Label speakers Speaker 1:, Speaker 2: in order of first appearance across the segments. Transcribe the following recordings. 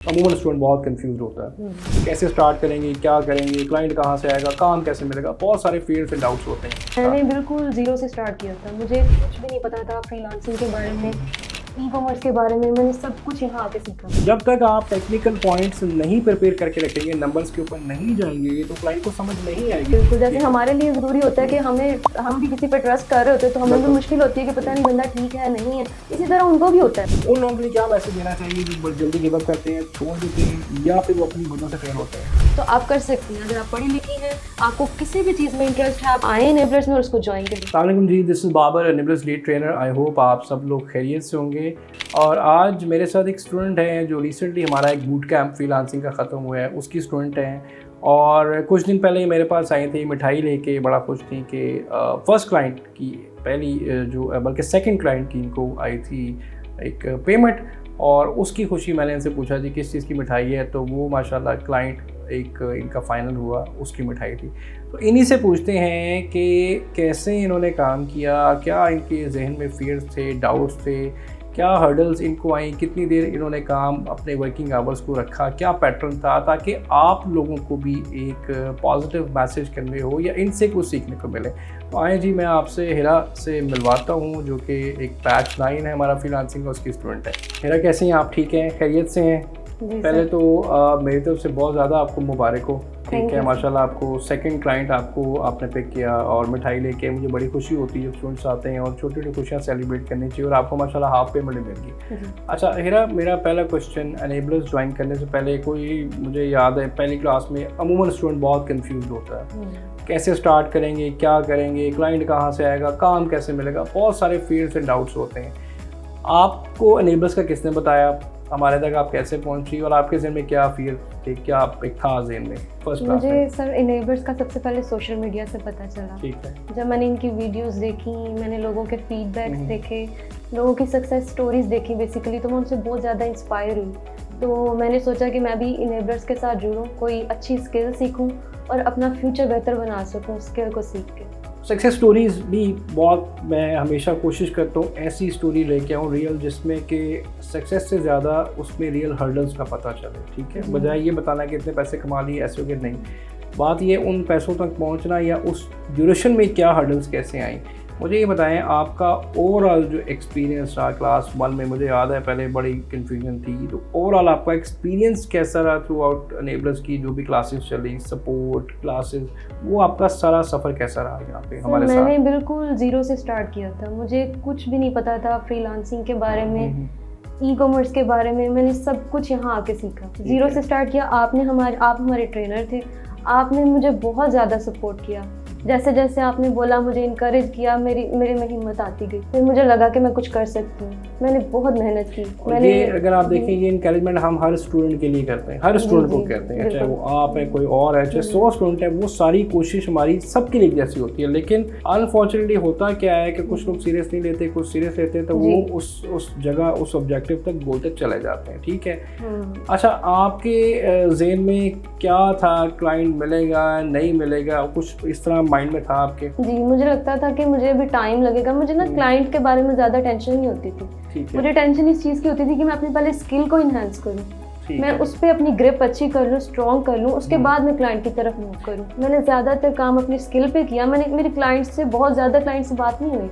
Speaker 1: अमूमन स्टूडेंट बहुत कंफ्यूज होता है, कैसे स्टार्ट करेंगे, क्या करेंगे, क्लाइंट कहाँ से आएगा, काम कैसे मिलेगा, बहुत सारे फील्ड्स एंड डाउट्स होते हैं।
Speaker 2: मैंने बिल्कुल ज़ीरो से स्टार्ट किया था। मुझे कुछ भी नहीं पता था फ्रीलांसिंग के बारे में, ई कॉमर्स के बारे में। मैंने सब कुछ यहाँ आके सीखा।
Speaker 1: जब तक आप टेक्निकल पॉइंट्स नहीं प्रिपेयर करके रखेंगे, नंबर्स के ऊपर नहीं जाएंगे, तो क्लाइंट को समझ नहीं आएगी।
Speaker 2: बिल्कुल, जैसे हमारे लिए ज़रूरी होता है कि हम भी किसी पे ट्रस्ट कर रहे होते हैं, तो हमें भी मुश्किल होती है कि पता नहीं बंदा ठीक है नहीं है। इसी तरह उनको भी होता है।
Speaker 1: उन लोगों के लिए क्या मैसेज देना चाहिए जो बहुत जल्दी गिव अप करते हैं, छोड़ देते हैं, या फिर वो अपनी वजह से फेल होते हैं?
Speaker 2: तो आप कर सकती हैं, अगर आप पढ़ी लिखी हैं, आपको किसी भी चीज़ में इंटरेस्ट है, आप आए इनेबलर्स में और उसको ज्वाइन करें।
Speaker 1: अस्सलाम वालेकुम जी, this is Babar, Enablers lead trainer. I hope आप सब लोग खैरियत से होंगे। और आज मेरे साथ एक स्टूडेंट है जो रिसेंटली हमारा एक बूट कैंप फ्रीलांसिंग का ख़त्म हुआ है, उसकी स्टूडेंट हैं। और कुछ दिन पहले मेरे पास आई थी, मिठाई लेके बड़ा खुश थी कि फर्स्ट क्लाइंट की पहली बल्कि सेकंड क्लाइंट की इनको आई थी एक पेमेंट, और उसकी खुशी मैंने इनसे पूछा जी किस चीज़ की मिठाई है, तो वो माशाल्लाह क्लाइंट एक इनका फाइनल हुआ उसकी मिठाई थी। तो इन्हीं से पूछते हैं कि कैसे इन्होंने काम किया, क्या इनके जहन में फियर्स थे, डाउट्स थे, क्या हर्डल्स इनको आई, कितनी देर इन्होंने काम अपने वर्किंग आवर्स को रखा, क्या पैटर्न था, ताकि आप लोगों को भी एक पॉजिटिव मैसेज कन्वे हो या इनसे कुछ सीखने को मिले। तो आए जी, मैं आपसे हिरा से मिलवाता हूँ जो कि एक बैच 9 है हमारा फ्रीलांसिंग का, उसकी स्टूडेंट है। हिरा कैसे हैं आप? ठीक हैं, खैरियत से हैं? पहले तो मेरी तरफ से बहुत ज़्यादा आपको मुबारक हो, ठीक है, माशाल्लाह। आपको सेकंड क्लाइंट आपने पिक किया और मिठाई लेके, मुझे बड़ी खुशी होती है जब स्टूडेंट्स आते हैं, और छोटी छोटी खुशियाँ सेलिब्रेट करनी चाहिए, और आपको माशाल्लाह हाफ पेमेंट मिल गई। अच्छा हिरा, मेरा पहला क्वेश्चन, एनेबलर्स ज्वाइन करने से पहले कोई, मुझे याद है पहली क्लास में अमूमन स्टूडेंट बहुत कन्फ्यूज होता है, कैसे स्टार्ट करेंगे, क्या करेंगे, क्लाइंट कहाँ से आएगा, काम कैसे मिलेगा, बहुत सारे फील्ड्स एंड डाउट्स होते हैं। आपको एनेबलर्स का किसने बताया, हमारे तक आप कैसे पहुंची, और आपके जहन में क्या फियर थे, क्या एक था जहन में फर्स्ट क्लास में?
Speaker 2: मुझे सर इनेबलर्स का सबसे पहले सोशल मीडिया से पता चला।
Speaker 1: ठीक है।
Speaker 2: जब मैंने इनकी वीडियोस देखी, मैंने लोगों के फीडबैक्स देखे, लोगों की सक्सेस स्टोरीज देखी बेसिकली, तो मैं उनसे बहुत ज़्यादा इंस्पायर हुई। तो मैंने सोचा कि मैं भी इनेबलर्स के साथ जुड़ूँ, कोई अच्छी स्किल सीखूँ और अपना फ्यूचर बेहतर बना सकूँ स्किल को सीख के।
Speaker 1: सक्सेस स्टोरीज़ भी बहुत, मैं हमेशा कोशिश करता हूँ ऐसी स्टोरी लेके आऊँ रियल, जिसमें कि सक्सेस से ज़्यादा उसमें रियल हर्डल्स का पता चले, ठीक है, बजाय ये बताना कि इतने पैसे कमा लिए ऐसे हो गए, नहीं। बात ये उन पैसों तक पहुँचना या उस ड्यूरेशन में क्या हर्डल्स कैसे आई। मुझे ये बताएं, आपका ओवरऑल जो एक्सपीरियंस रहा क्लास 1 में, मुझे याद है पहले बड़ी कन्फ्यूजन थी, तो ओवरऑल आपका एक्सपीरियंस कैसा रहा थ्रू आउट एनेबलर्स की जो भी क्लासेस चली, सपोर्ट क्लासेस, वो आपका सारा सफ़र कैसा रहा यहाँ पे हमारे साथ?
Speaker 2: मैंने बिल्कुल ज़ीरो से स्टार्ट किया था। मुझे कुछ भी नहीं पता था फ्रीलांसिंग के बारे में, ई कॉमर्स के बारे में। मैंने सब कुछ यहाँ आके सीखा, ज़ीरो से स्टार्ट किया। आप हमारे ट्रेनर थे, आपने मुझे बहुत ज़्यादा सपोर्ट किया। जैसे जैसे आपने बोला, मुझे इनकरेज किया, मेरे में हिम्मत आती गई, फिर मुझे लगा कि मैं कुछ कर सकती हूँ। मैंने बहुत मेहनत की। मैंने
Speaker 1: ये अगर आप देखें, ये इनकरेजमेंट हम हर स्टूडेंट के लिए करते हैं, हर स्टूडेंट को कहते हैं, चाहे वो आप है, कोई और है, चाहे 100 स्टूडेंट है, वो सारी कोशिश हमारी सबके लिए जैसी होती है। लेकिन अनफॉर्चुनेटली होता क्या है कि कुछ लोग सीरियस नहीं लेते, कुछ सीरियस लेते हैं, तो वो उस जगह, उस ऑब्जेक्टिव तक गोल तक चले जाते हैं, ठीक है। अच्छा, आपके ज़हन में क्या था, क्लाइंट मिलेगा नहीं मिलेगा, कुछ इस तरह माइंड में था आपके?
Speaker 2: जी, मुझे लगता था कि मुझे अभी टाइम लगेगा। मुझे ना क्लाइंट के बारे में ज़्यादा टेंशन नहीं होती थी। मुझे टेंशन इस चीज़ की होती थी कि मैं अपनी पहले स्किल को इन्हांस करूँ, मैं उस पर अपनी ग्रिप अच्छी कर लूँ, स्ट्रॉन्ग कर लूँ, उसके बाद मैं क्लाइंट की तरफ मूव करूँ। मैंने ज़्यादातर काम अपनी स्किल पे किया। मेरे क्लाइंट से बहुत ज़्यादा क्लाइंट से बात नहीं हुई।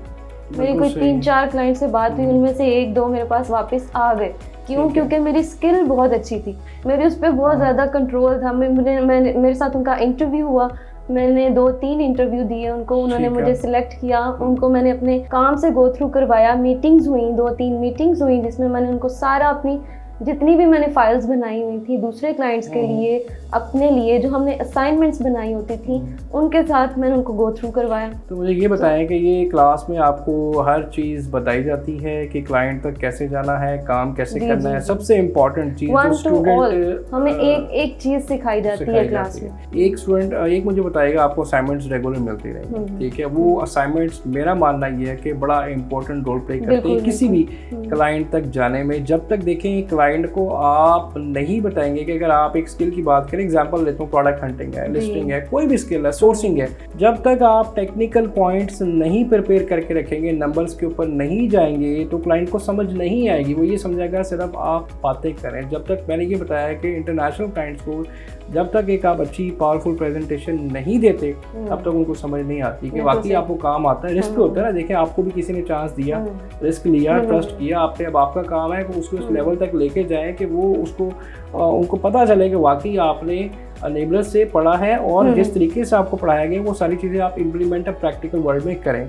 Speaker 2: मेरी कोई 3-4 क्लाइंट से बात हुई, उनमें से 1-2 मेरे पास वापस आ गए। क्यों? क्योंकि मेरी स्किल बहुत अच्छी थी, मेरे उस पर बहुत ज़्यादा कंट्रोल था। मेरे साथ उनका इंटरव्यू हुआ, मैंने 2-3 इंटरव्यू दिए उनको, उन्होंने मुझे सिलेक्ट किया, उनको मैंने अपने काम से गो थ्रू करवाया। मीटिंग्स हुई, 2-3 मीटिंग्स हुई, जिसमें मैंने उनको सारा अपनी जितनी भी मैंने फाइल्स बनाई हुई थी दूसरे क्लाइंट्स के लिए, अपने लिए, जो हमने असाइनमेंट्स बनाई होती थी, उनके साथ मैंने उनको गो थ्रू करवाया।
Speaker 1: तो मुझे ये बताएं कि ये क्लास में आपको हर चीज़ बताई जाती है कि क्लाइंट तक कैसे जाना है, काम कैसे करना है, सबसे इम्पॉर्टेंट चीज़ जो स्टूडेंट,
Speaker 2: हमें एक चीज़ सिखाई जाती है क्लास में।
Speaker 1: एक स्टूडेंट एक मुझे बताएगा, आपको असाइनमेंट्स रेगुलर मिलती रहेंगी, ठीक है। वो असाइनमेंट्स, मेरा मानना ये है कि बड़ा इंपॉर्टेंट रोल प्ले करते हैं किसी भी क्लाइंट तक जाने में। जब तक देखें क्लाइंट क्लाइंट को आप नहीं बताएंगे कि अगर आप एक स्किल की बात करें, एग्जांपल लेता हूँ, प्रोडक्ट हंटिंग है, लिस्टिंग है, कोई भी स्किल है, सोर्सिंग है, जब तक आप टेक्निकल पॉइंट्स नहीं प्रिपेयर करके रखेंगे, नंबर्स के ऊपर नहीं जाएंगे, तो क्लाइंट को समझ नहीं आएगी। वो ये समझेगा सिर्फ आप बातें करें। जब तक मैंने ये बताया कि इंटरनेशनल क्लाइंट्स को जब तक एक आप अच्छी पावरफुल प्रेजेंटेशन नहीं देते तब तक उनको समझ नहीं आती कि वाकई आपको काम आता है। रिस्क होता है ना, देखें आपको भी किसी ने चांस दिया, रिस्क लिया, ट्रस्ट किया आपने, अब आपका काम है कि उसको उस लेवल तक लेके जाएं कि वो उसको उनको पता चले कि वाकई आपने अनेबलर से पढ़ा है और जिस तरीके से आपको पढ़ाया गया वो सारी चीज़ें आप इम्प्लीमेंट प्रैक्टिकल वर्ल्ड में करें।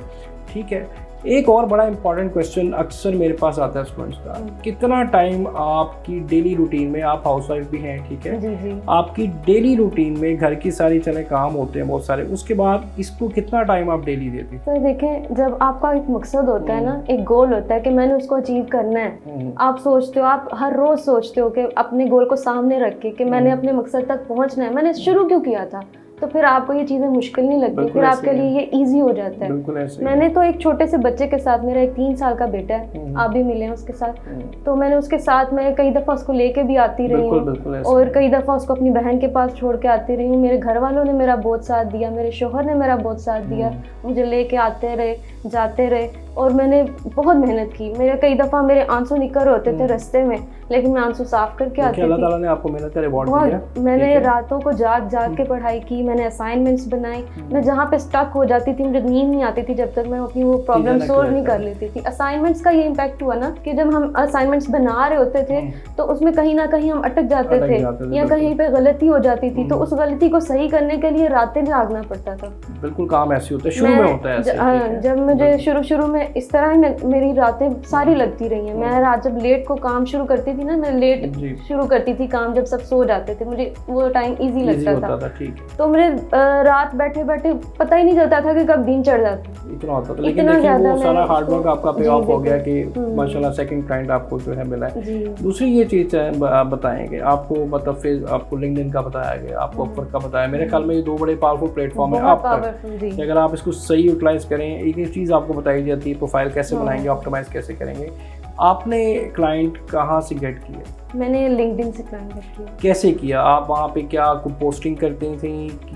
Speaker 1: ठीक है, एक और बड़ा इंपॉर्टेंट क्वेश्चन अक्सर मेरे पास आता है स्टूडेंट्स का, कितना टाइम आपकी डेली रूटीन में, आप हाउसवाइफ भी हैं, ठीक है,
Speaker 2: जी।
Speaker 1: आपकी डेली रूटीन में घर की सारी चले काम होते हैं बहुत सारे, उसके बाद इसको कितना टाइम आप डेली देते हैं?
Speaker 2: तो देखें, जब आपका एक मकसद होता है ना, एक गोल होता है कि मैंने उसको अचीव करना है, आप सोचते हो, आप हर रोज सोचते हो कि अपने गोल को सामने रख के कि मैंने अपने मकसद तक पहुंचना है, मैंने शुरू क्यों किया था, तो फिर आपको ये चीज़ें मुश्किल नहीं लगती, फिर आपके लिए ये इजी हो जाता है। मैंने तो एक छोटे से बच्चे के साथ, मेरा एक 3 साल का बेटा है, आप भी मिले हैं उसके साथ, तो मैंने उसके साथ मैं कई दफ़ा उसको लेके भी आती रही हूँ और कई दफ़ा उसको अपनी बहन के पास छोड़ के आती रही हूँ। मेरे घर वालों ने मेरा बहुत साथ दिया, मेरे शोहर ने मेरा बहुत साथ दिया, मुझे लेके आते रहे, जाते रहे और मैंने बहुत मेहनत की। मेरे कई दफ़ा मेरे आंसू निकल होते थे रास्ते में, लेकिन मैं आंसू साफ करके आती थी।
Speaker 1: अल्लाह ताला ने आपको मेहनत का रिवॉर्ड दिया।
Speaker 2: मैंने रातों को जाग के पढ़ाई की, मैंने असाइनमेंट्स बनाई। मैं जहाँ पे स्टक हो जाती थी, मुझे नींद नहीं आती थी जब तक मैं अपनी वो प्रॉब्लम सोल्व नहीं कर लेती थी। असाइनमेंट्स का ये इम्पैक्ट हुआ ना कि जब हम असाइनमेंट्स बना रहे होते थे तो उसमें कहीं ना कहीं हम अटक जाते थे या कहीं पे गलती हो जाती थी, तो उस गलती को सही करने के लिए रातें जागना पड़ता था।
Speaker 1: बिल्कुल, काम ऐसे होता है, शुरू में होता है ऐसे।
Speaker 2: जब मुझे शुरू में इस तरह ही मेरी रातें सारी लगती रही हैं। मैं रात जब लेट को काम शुरू करती थी ना, मैं लेट शुरू करती थी काम, जब सब सो जाते थे, मुझे वो टाइम इजी लगता था। तो मुझे रात बैठे बैठे पता ही नहीं चलता था कि कब दिन चढ़ जाता,
Speaker 1: इतना होता था। लेकिन देखिए वो सारा हार्ड वर्क आपका पे ऑफ हो गया कि माशाल्लाह सेकंड क्लाइंट आपको जो है मिला है। दूसरी ये चीज़ बताएंगे आपको, मतलब फिर आपको लिंक्डइन का बताया गया, आपको अपवर्क का बताया। मेरे ख्याल में ये 2 बड़े पावरफुल प्लेटफॉर्म है आप पर, अगर आप इसको सही यूटिलाइज करें। एक चीज़ आपको बताई जाती है, प्रोफाइल कैसे बनाएंगे, ऑप्टिमाइज कैसे करेंगे। आपने क्लाइंट कहाँ से गेट किया?
Speaker 2: मैंने लिंक्डइन से क्लाइंट गेट किया।
Speaker 1: कैसे किया? आप वहाँ पे क्या कोई पोस्टिंग करती थी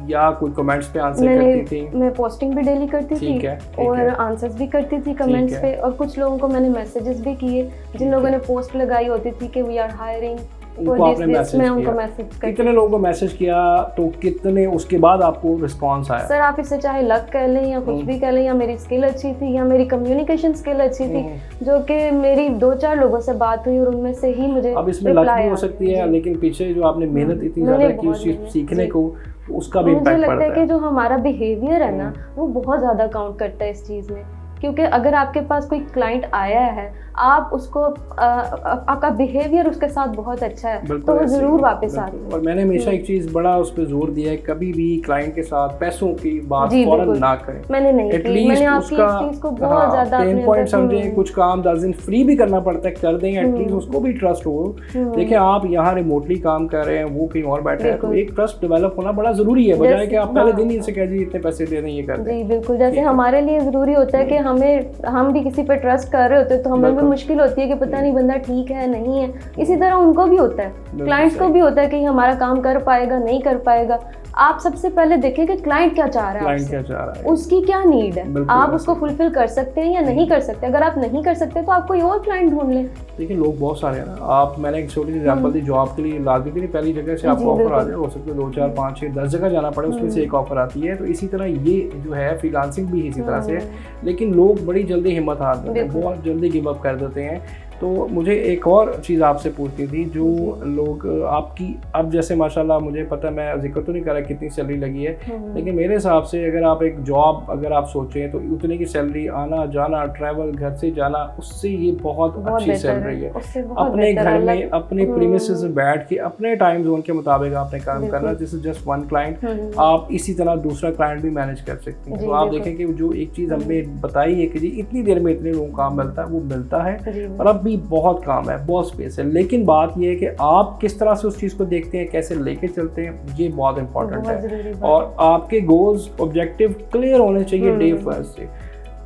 Speaker 1: या कोई कमेंट्स पे आंसर करती थी?
Speaker 2: मैं पोस्टिंग भी डेली करती थी और आंसर्स भी करती थी कमेंट्स पे, और कुछ लोगों को मैंने मैसेजेस भी किए जिन लोगों ने पोस्ट लगाई होती थी कि वी आर हायरिंग,
Speaker 1: उनको आपने मैसेज किया। कितने लोगों को मैसेज किया, तो कितने उसके बाद आपको रिस्पांस आया?
Speaker 2: सर आप इससे चाहे लक कह लें या कुछ भी कह लें, या मेरी स्किल अच्छी थी या मेरी कम्युनिकेशन स्किल अच्छी थी, जो कि मेरी 2-4 लोगों से बात हुई और उनमें से ही मुझे।
Speaker 1: अब इसमें लक भी हो सकती है, लेकिन पीछे जो आपने मेहनत इतनी ज़्यादा की उस चीज़ सीखने को, उसका भी इम्पैक्ट पड़ता है।
Speaker 2: मुझे लगता है कि जो हमारा बिहेवियर है ना, वो बहुत ज़्यादा काउंट करता है इस चीज़ में, क्योंकि अगर आपके पास कोई क्लाइंट आया है, आप उसको आपका बिहेवियर उसके साथ बहुत अच्छा है, तो वो ज़रूर वापस आते हैं।
Speaker 1: और मैंने हमेशा एक चीज़ बड़ा उस पर जोर दिया है, कभी भी क्लाइंट के साथ पैसों की बात फौरन ना करें।
Speaker 2: मैंने नहीं की, मैंने आपकी इस चीज़ को बहुत ज़्यादा
Speaker 1: पेन पॉइंट समझें। कुछ काम 10 दिन फ्री भी करना पड़ता है, कर दें, एटलीस्ट उसको भी ट्रस्ट हो। देखिए आप यहाँ रिमोटली काम कर रहे हैं, वो कहीं और बैठे हैं, तो एक ट्रस्ट डेवलप होना बड़ा ज़रूरी है, बजाय कि आप पहले दिन ही इनसे कह दीजिए इतने पैसे दे दें, ये कर दें।
Speaker 2: जी बिल्कुल, जैसे हमारे लिए ज़रूरी होता है कि हम भी किसी पर ट्रस्ट कर रहे होते हैं, तो हमें भी मुश्किल होती है कि पता नहीं बंदा ठीक है नहीं है। इसी तरह उनको भी होता है, क्लाइंट्स को भी होता है कि हमारा काम कर पाएगा नहीं कर पाएगा। आप सबसे पहले देखें कि क्लाइंट क्या चाह रहा है, उसकी क्या नीड है, आप उसको फुलफिल कर सकते हैं या नहीं कर सकते। अगर आप नहीं कर सकते तो आप कोई और क्लाइंट ढूंढ लें।
Speaker 1: देखिए लोग बहुत सारे हैं ना, आप मैंने एक छोटी सी एग्जांपल दी, जॉब के लिए लाती थी, पहली जगह से आपको ऑफर आ जाए, हो सकता है 2, 4, 5, 6, 10 जगह जाना पड़े, उसमें से एक ऑफर आती है। तो इसी तरह ये जो है फ्रीलांसिंग भी इसी तरह से है, लेकिन लोग बड़ी जल्दी हिम्मत हार देते हैं, बहुत जल्दी गिव अप कर देते हैं। तो मुझे एक और चीज़ आपसे पूछनी थी, जो लोग आपकी अब जैसे माशाल्लाह मुझे पता है, मैं जिक्र तो नहीं कर रहा कितनी सैलरी लगी है, लेकिन मेरे हिसाब से अगर आप एक जॉब अगर आप सोचें तो उतने की सैलरी, आना जाना, ट्रैवल, घर से जाना, उससे ये बहुत अच्छी सैलरी है। अपने घर में अपने प्रीमिसेस में बैठ के अपने टाइम जोन के मुताबिक आपने काम करना। This is just one client, आप इसी तरह दूसरा क्लाइंट भी मैनेज कर सकते हैं। तो आप देखें कि जो एक चीज़ हमने बताई है कि जी इतनी देर में इतने लोगों को काम मिलता है, वो मिलता है, और अब भी बहुत काम है, बहुत स्पेस है। लेकिन बात यह है कि आप किस तरह से उस चीज़ को देखते हैं, कैसे लेके चलते हैं, ये बहुत इंपॉर्टेंट है। और आपके गोल्स ऑब्जेक्टिव क्लियर होने चाहिए डे फर्स्ट से।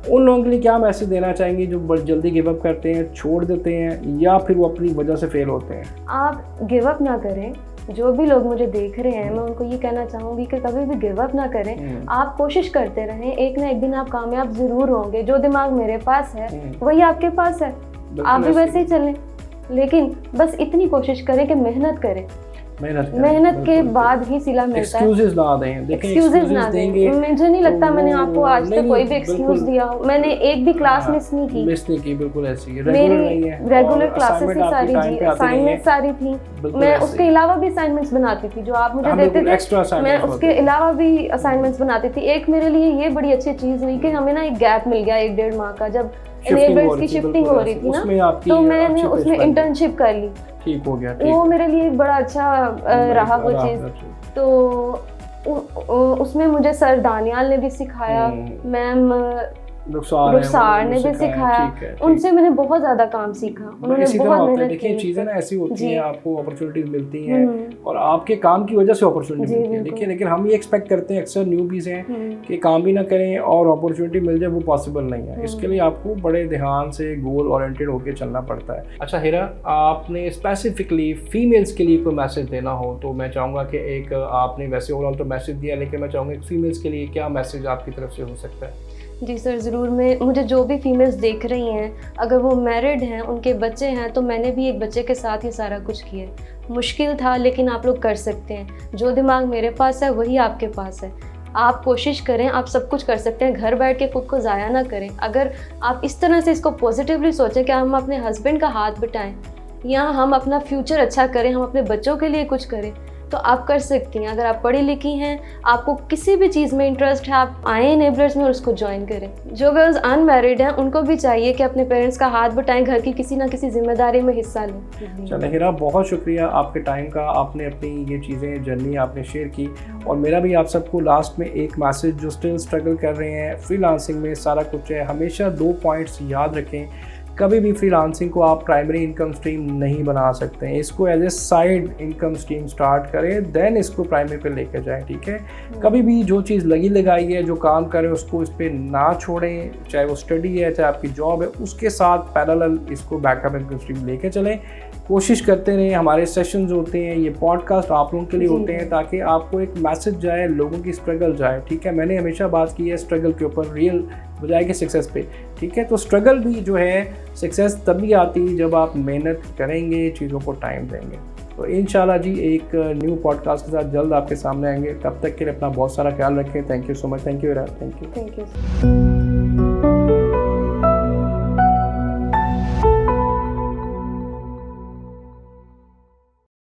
Speaker 1: उन लोगों के लिए क्या मैसेज देना चाहेंगे जो बहुत जल्दी गिव अप करते हैं, छोड़ देते हैं, या फिर वो अपनी वजह से फेल होते हैं?
Speaker 2: आप गिव अप ना करें। जो भी लोग मुझे देख रहे हैं, मैं उनको ये कहना चाहूँगी कि कभी भी गिव अप ना करें। आप कोशिश करते रहें, एक ना एक दिन आप कामयाब ज़रूर होंगे। जो दिमाग मेरे पास है वही आपके पास है, आप भी वैसे ही चलें। लेकिन बस इतनी कोशिश करें कि मेहनत करें। मेहनत के बाद ही सिला मिलता है।
Speaker 1: एक्सक्यूजेस ना दें, देखिए एक्सक्यूजेस ना
Speaker 2: देंगे। मुझे नहीं लगता मैंने आपको आज तक कोई भी एक्सक्यूज दिया हो। मैंने एक भी क्लास मिस नहीं की,
Speaker 1: बिल्कुल ऐसी है।
Speaker 2: मेरी रेगुलर क्लासेस ही सारी जी, असाइनमेंट सारी थी। मैं उसके अलावा भी असाइनमेंट्स बनाती थी जो आप मुझे देते थे, मैं उसके अलावा भी असाइनमेंट्स बनाती थी। एक मेरे लिए ये बड़ी अच्छी चीज़ हुई कि हमें ना एक गैप मिल गया 1-1.5 माह का, जब इनेबल्स की शिफ्टिंग हो रही थी ना, तो मैंने उसमें इंटर्नशिप कर ली।
Speaker 1: ठीक हो गया।
Speaker 2: वो मेरे लिए एक बड़ा अच्छा रहा वो चीज़। तो उसमें मुझे सर दानियाल ने भी सिखाया, मैम रुखसार ने भी सिखाया। उनसे मैंने बहुत ज़्यादा काम सीखा। उन्होंने बहुत मेहनत की।
Speaker 1: देखिए चीज़ें ना ऐसी होती हैं, आपको अपॉर्चुनिटीज मिलती हैं और आपके काम की वजह से अपॉर्चुनिटी मिलती है। देखिए लेकिन हम ये एक्सपेक्ट करते हैं, अक्सर न्यूबीज़ हैं कि काम भी ना करें और अपॉर्चुनिटी मिल जाए, वो पॉसिबल नहीं है। इसके लिए आपको बड़े ध्यान से गोल ओरिएंटेड होकर चलना पड़ता है। अच्छा हिरा, आपने स्पेसिफिकली फीमेल्स के लिए कोई मैसेज देना हो तो मैं चाहूँगा कि एक, आपने वैसे ओवरऑल तो मैसेज दिया, लेकिन मैं चाहूँगा फीमेल्स के लिए क्या मैसेज आपकी तरफ से हो सकता है?
Speaker 2: जी सर, ज़रूर। मुझे जो भी फीमेल्स देख रही हैं, अगर वो मैरिड हैं, उनके बच्चे हैं, तो मैंने भी एक बच्चे के साथ ही सारा कुछ किया। मुश्किल था लेकिन आप लोग कर सकते हैं। जो दिमाग मेरे पास है वही आपके पास है। आप कोशिश करें, आप सब कुछ कर सकते हैं। घर बैठ के खुद को ज़ाया ना करें। अगर आप इस तरह से इसको पॉजिटिवली सोचें कि हम अपने हस्बैंड का हाथ बटाएं या हम अपना फ्यूचर अच्छा करें, हम अपने बच्चों के लिए कुछ करें, तो आप कर सकती हैं। अगर आप पढ़ी लिखी हैं, आपको किसी भी चीज़ में इंटरेस्ट है, आप आए इनेबलर्स में और उसको ज्वाइन करें। जो गर्ल्स अनमैरिड हैं उनको भी चाहिए कि अपने पेरेंट्स का हाथ बटाएं, घर की किसी ना किसी जिम्मेदारी में हिस्सा लें।
Speaker 1: चलो हिरा, बहुत शुक्रिया आपके टाइम का। आपने अपनी ये चीज़ें जर्नी आपने शेयर की, और मेरा भी आप सबको लास्ट में एक मैसेज, जो स्टिल स्ट्रगल कर रहे हैं फ्रीलांसिंग में, सारा कुछ है, हमेशा 2 पॉइंट्स याद रखें। कभी भी फ्रीलांसिंग को आप प्राइमरी इनकम स्ट्रीम नहीं बना सकते हैं। इसको as a side income stream start करें, देन इसको प्राइमरी पे लेकर जाएं, ठीक है। कभी भी जो चीज़ लगी लगाई है, जो काम करें, उसको इस पर ना छोड़ें। चाहे वो स्टडी है, चाहे आपकी जॉब है, उसके साथ पैरेलल इसको बैकअप इनकम स्ट्रीम लेके चलें। कोशिश करते रहें। हमारे सेशंस होते हैं, ये पॉडकास्ट आप लोगों के लिए होते हैं ताकि आपको एक मैसेज जाए, लोगों की स्ट्रगल जाए, ठीक है। मैंने हमेशा बात की है स्ट्रगल के ऊपर, रियल बजाय के सक्सेस पे, ठीक है। तो स्ट्रगल भी जो है, सक्सेस तभी आती है जब आप मेहनत करेंगे, चीज़ों को टाइम देंगे। तो इंशाल्लाह जी एक न्यू पॉडकास्ट के साथ जल्द आपके सामने आएंगे। तब तक के लिए अपना बहुत सारा ख्याल रखें। Thank you so much. Thank you.
Speaker 2: Thank you.